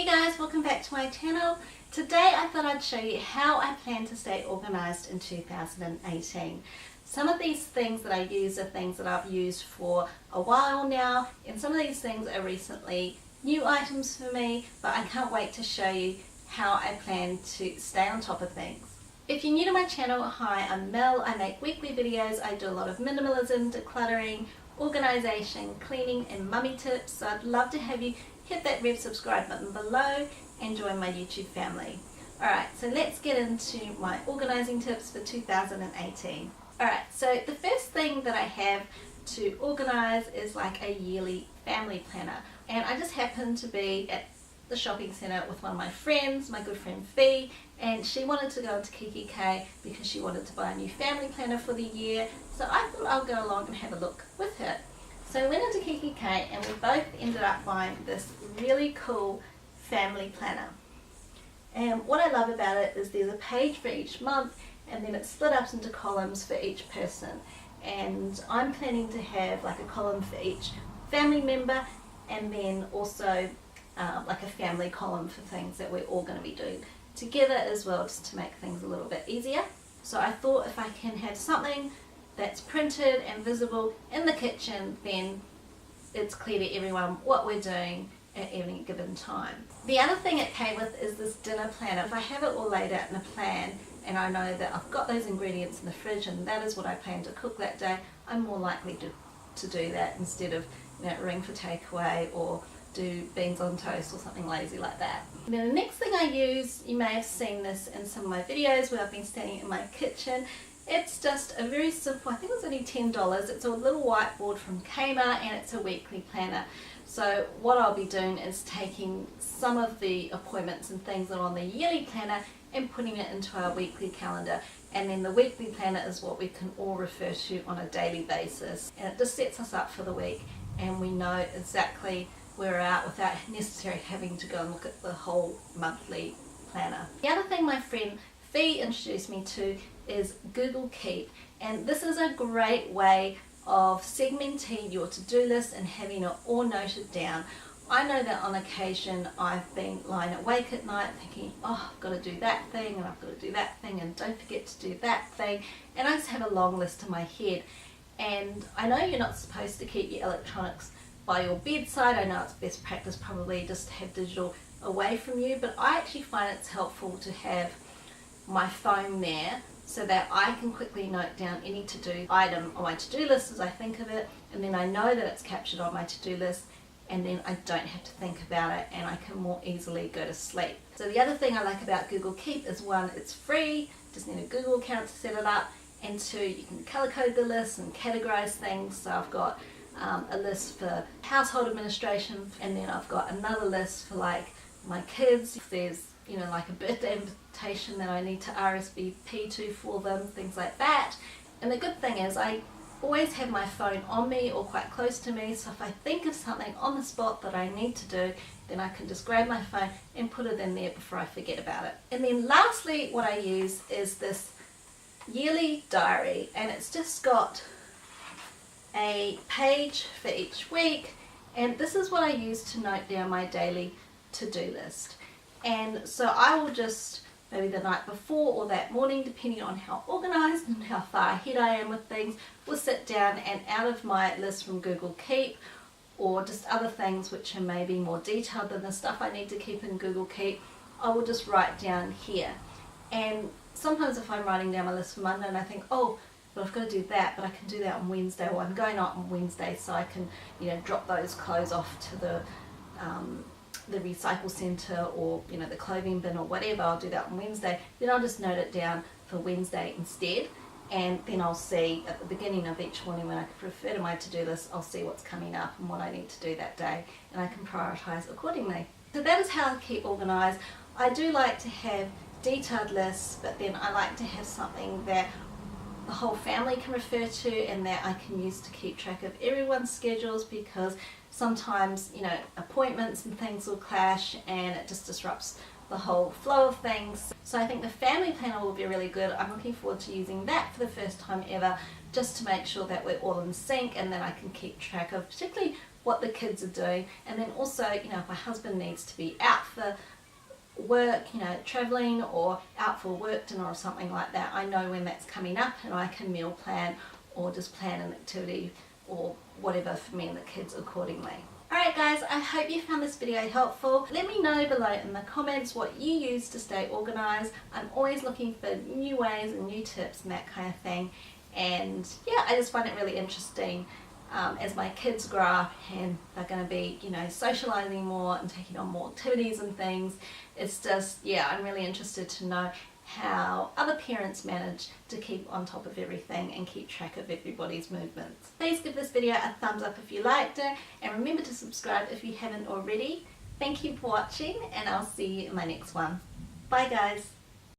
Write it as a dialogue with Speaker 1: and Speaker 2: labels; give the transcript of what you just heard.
Speaker 1: guys, welcome back to my channel. Today I thought I'd show you how I plan to stay organised in 2018. Some of these things that I use are things that I've used for a while now, and some of these things are recently new items for me, but I can't wait to show you how I plan to stay on top of things. If you're new to my channel, hi, I'm Mel. I make weekly videos. I do a lot of minimalism, decluttering, organisation, cleaning and mummy tips, so I'd love to have you hit that red subscribe button below and join my YouTube family. Alright, so let's get into my organising tips for 2018. Alright, so the first thing that I have to organise is like a yearly family planner, and I just happened to be at the shopping centre with one of my friends, my good friend Fee, and she wanted to go into kikki.K because she wanted to buy a new family planner for the year, so I thought I'll go along and have a look with her. So I went into kikki.K and we both ended up buying this really cool family planner. And what I love about it is there's a page for each month, and then it's split up into columns for each person. And I'm planning to have like a column for each family member, and then also like a family column for things that we're all going to be doing together as well, just to make things a little bit easier. So I thought if I can have something that's printed and visible in the kitchen, then it's clear to everyone what we're doing at any given time. The other thing it came with is this dinner planner. If I have it all laid out in a plan and I know that I've got those ingredients in the fridge and that is what I plan to cook that day, I'm more likely to do that instead of, you know, ring for takeaway or do beans on toast or something lazy like that. And then the next thing I use, you may have seen this in some of my videos where I've been standing in my kitchen. It's just a very simple, I think it's only $10, it's a little whiteboard from Kmart and it's a weekly planner. So what I'll be doing is taking some of the appointments and things that are on the yearly planner and putting it into our weekly calendar. And then the weekly planner is what we can all refer to on a daily basis. And it just sets us up for the week and we know exactly where we're at without necessarily having to go and look at the whole monthly planner. The other thing my friend Fee introduced me to is Google Keep, and this is a great way of segmenting your to-do list and having it all noted down. I know that on occasion I've been lying awake at night thinking, oh, I've got to do that thing and I've got to do that thing and don't forget to do that thing, and I just have a long list in my head. And I know you're not supposed to keep your electronics by your bedside. I know it's best practice probably just to have digital away from you, but I actually find it's helpful to have my phone there so that I can quickly note down any to-do item on my to-do list as I think of it, and then I know that it's captured on my to-do list, and then I don't have to think about it and I can more easily go to sleep. So the other thing I like about Google Keep is, one, it's free, just need a Google account to set it up, and two, you can color code the list and categorize things. So I've got a list for household administration, and then I've got another list for like my kids. If there's, you know, like a birthday invitation that I need to RSVP to for them, things like that. And the good thing is I always have my phone on me or quite close to me, so if I think of something on the spot that I need to do, then I can just grab my phone and put it in there before I forget about it. And then lastly, what I use is this yearly diary, and it's just got a page for each week, and this is what I use to note down my daily to-do list. And so I will just, maybe the night before or that morning, depending on how organized and how far ahead I am with things, will sit down and out of my list from Google Keep, or just other things which are maybe more detailed than the stuff I need to keep in Google Keep, I will just write down here. And sometimes if I'm writing down my list for Monday and I think, oh, but I've got to do that, but I can do that on Wednesday, or I'm going out on Wednesday so I can, you know, drop those clothes off to the recycle centre, or, you know, the clothing bin or whatever, I'll do that on Wednesday, then I'll just note it down for Wednesday instead, and then I'll see at the beginning of each morning when I refer to my to-do list, I'll see what's coming up and what I need to do that day, and I can prioritise accordingly. So that is how I keep organised. I do like to have detailed lists, but then I like to have something that the whole family can refer to and that I can use to keep track of everyone's schedules, because sometimes, you know, appointments and things will clash and it just disrupts the whole flow of things. So I think the family planner will be really good. I'm looking forward to using that for the first time ever, just to make sure that we're all in sync and that I can keep track of particularly what the kids are doing, and then also, you know, if my husband needs to be out for work, you know, traveling or out for work dinner or something like that, I know when that's coming up and I can meal plan or just plan an activity or whatever for me and the kids accordingly. Alright guys, I hope you found this video helpful. Let me know below in the comments what you use to stay organised. I'm always looking for new ways and new tips and that kind of thing. And yeah, I just find it really interesting as my kids grow up and they're going to be, you know, socialising more and taking on more activities and things. It's just, yeah, I'm really interested to know how other parents manage to keep on top of everything and keep track of everybody's movements. Please give this video a thumbs up if you liked it, and remember to subscribe if you haven't already. Thank you for watching, and I'll see you in my next one. Bye guys.